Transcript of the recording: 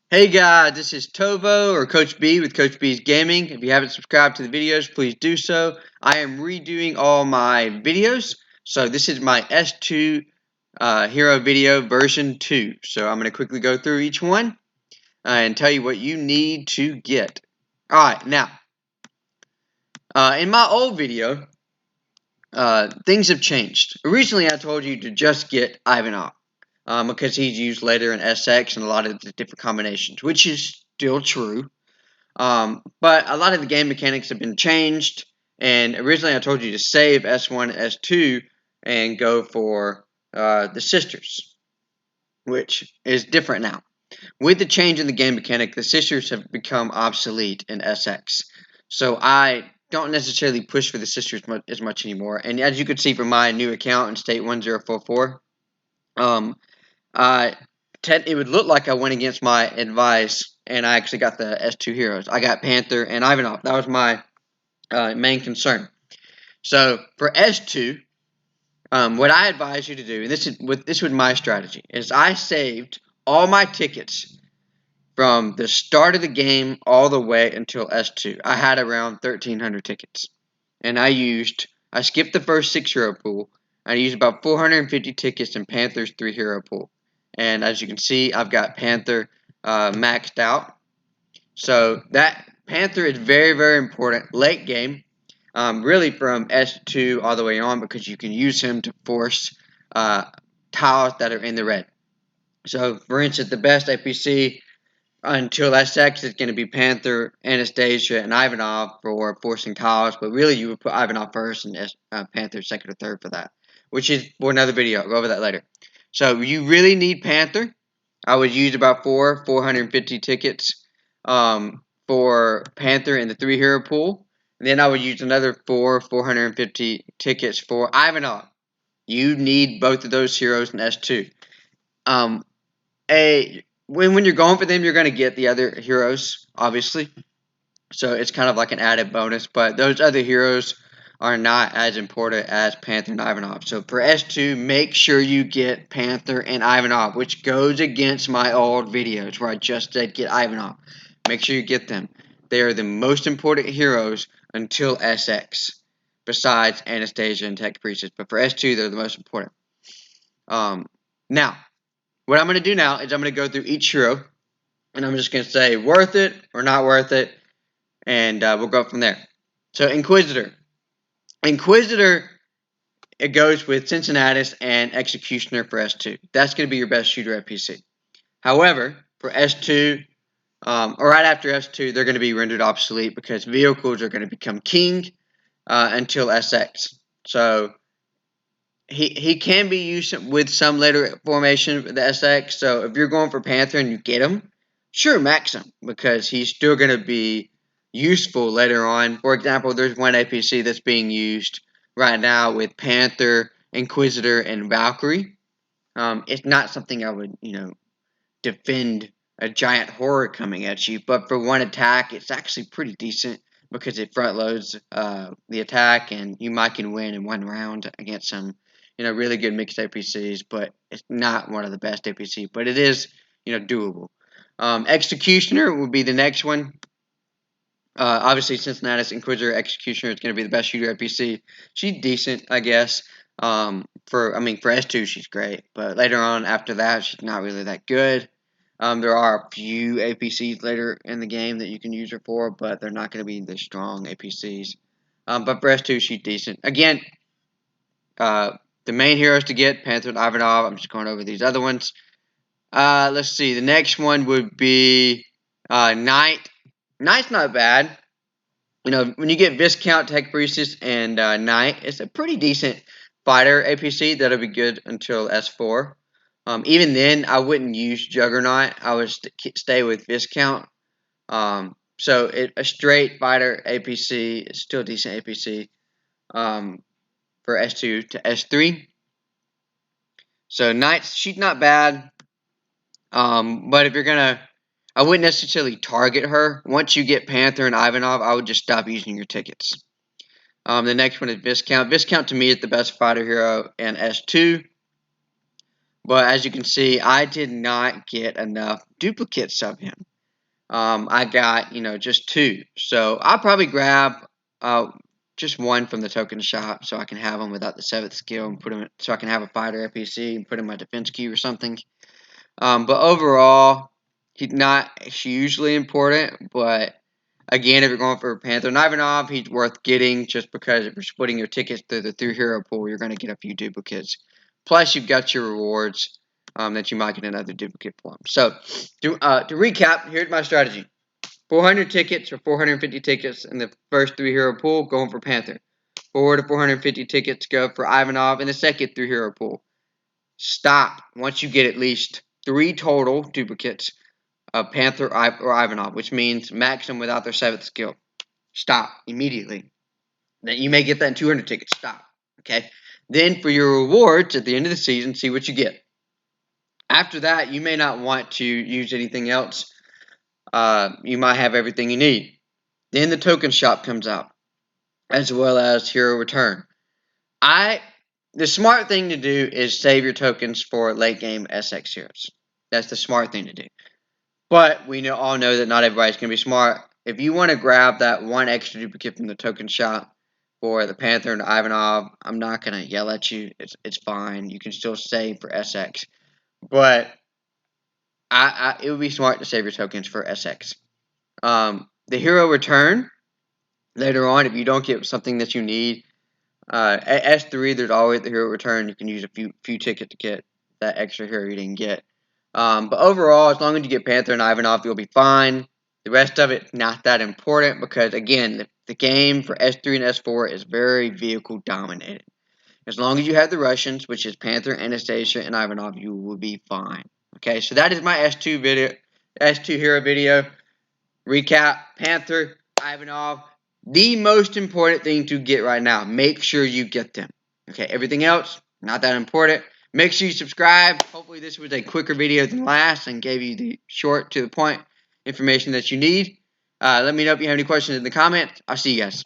Hey guys, this is Tovo or Coach B with Coach B's Gaming. If you haven't subscribed to the videos, please do so. I am redoing all my videos. So this is my S2 Hero video version 2. So I'm going to quickly go through each one and tell you what you need to get. Alright, now, in my old video, things have changed. Originally, I told you to just get Ivanov. Because he's used later in SX and a lot of the different combinations, which is still true. But a lot of the game mechanics have been changed, and originally I told you to save S1 and S2 and go for the sisters, which is different now. With the change in the game mechanic, the sisters have become obsolete in SX. So I don't necessarily push for the sisters as much anymore. And as you can see from my new account in State 1044, um, uh, it would look like I went against my advice, and I actually got the S2 heroes. I got Panther and Ivanov. That was my main concern. So for S2, what I advise you to do, and this was my strategy, is I saved all my tickets from the start of the game all the way until S2. I had around 1,300 tickets, and I skipped the first 6 hero pool. I used about 450 tickets in Panther's 3 hero pool. And as you can see, I've got Panther maxed out. So that Panther is very, very important late game, really from S2 all the way on, because you can use him to force uh, tiles that are in the red. So, for instance, the best APC until SX is going to be Panther, Anastasia, and Ivanov for forcing tiles, but really you would put Ivanov first and Panther second or third for that, which is for another video. I'll go over that later. So you really need Panther. I would use about 450 tickets for Panther in the 3 hero pool. And then I would use another 450 tickets for Ivanov. You need both of those heroes in S2. Um, when you're going for them, you're going to get the other heroes, obviously. So it's kind of like an added bonus, but those other heroes are not as important as Panther and Ivanov. So for S2, make sure you get Panther and Ivanov, which goes against my old videos where I just said get Ivanov. Make sure you get them. They are the most important heroes until SX, besides Anastasia and Tech Priestess. But for S2, they're the most important. Now, what I'm going to do now is I'm going to go through each hero, and I'm just going to say worth it or not worth it, and we'll go from there. So Inquisitor. Inquisitor, it goes with Cincinnatus and Executioner for S2. That's going to be your best shooter at PC. However, for S2, or right after S2, they're going to be rendered obsolete because vehicles are going to become king until SX. So he can be used with some later formation for the SX. So if you're going for Panther and you get him, sure, max him because he's still going to be useful later on. For example, there's one APC that's being used right now with Panther, Inquisitor, and Valkyrie. It's not something I would, defend a giant horror coming at you, but for one attack, it's actually pretty decent because it front loads the attack, and you might can win in one round against some, really good mixed APCs. But it's not one of the best APCs, but it is, doable. Executioner would be the next one. Obviously, Cincinnati's Inquisitor Executioner is going to be the best shooter at PC. She's decent, I guess. For S2, she's great, but later on after that, she's not really that good. There are a few APCs later in the game that you can use her for, but they're not going to be the strong APCs. But for S2, she's decent. Again, the main heroes to get, Panther and Ivanov. I'm just going over these other ones. Let's see. The next one would be Knight. Knight's not bad. When you get Viscount, Tech Priestess, and Knight, it's a pretty decent fighter APC that'll be good until S4. Even then, I wouldn't use Juggernaut. I would stay with Viscount. So a straight fighter APC is still decent APC for S2 to S3. So Knight, she's not bad. But if you're gonna, I wouldn't necessarily target her. Once you get Panther and Ivanov, I would just stop using your tickets. The next one is Viscount. Viscount to me is the best fighter hero in S2. But as you can see, I did not get enough duplicates of him. I got, just 2. So I'll probably grab just 1 from the token shop so I can have them without the 7th skill and put them, so I can have a fighter FPC and put in my defense queue or something. But overall, he's not hugely important, but again, if you're going for Pantheon Ivanov, he's worth getting just because if you're splitting your tickets through the 3-hero pool, you're going to get a few duplicates. Plus, you've got your rewards that you might get another duplicate for him. So, to recap, here's my strategy. 400 tickets or 450 tickets in the first 3-hero pool, going for Panther. 400 to 450 tickets go for Ivanov in the second 3-hero pool. Stop once you get at least 3 total duplicates of Panther or Ivanov, which means max them without their 7th skill. Stop immediately. Then you may get that in 200 tickets. Stop. Okay. Then for your rewards at the end of the season, see what you get. After that, you may not want to use anything else. You might have everything you need. Then the token shop comes out, as well as hero return. The smart thing to do is save your tokens for late game SX heroes. That's the smart thing to do. But we all know that not everybody's going to be smart. If you want to grab that 1 extra duplicate from the token shop for the Panther and Ivanov, I'm not going to yell at you. It's fine. You can still save for SX. But it would be smart to save your tokens for SX. The hero return, later on, if you don't get something that you need, at S3, there's always the hero return. You can use a few tickets to get that extra hero you didn't get. But overall, as long as you get Panther and Ivanov, you'll be fine. The rest of it, not that important because, again, the game for S3 and S4 is very vehicle dominated. As long as you have the Russians, which is Panther, Anastasia, and Ivanov, you will be fine. Okay, so that is my S2 hero video. Recap, Panther, Ivanov, the most important thing to get right now. Make sure you get them. Okay, everything else, not that important. Make sure you subscribe. Hopefully this was a quicker video than last and gave you the short to the point information that you need. Let me know if you have any questions in the comments. I'll see you guys.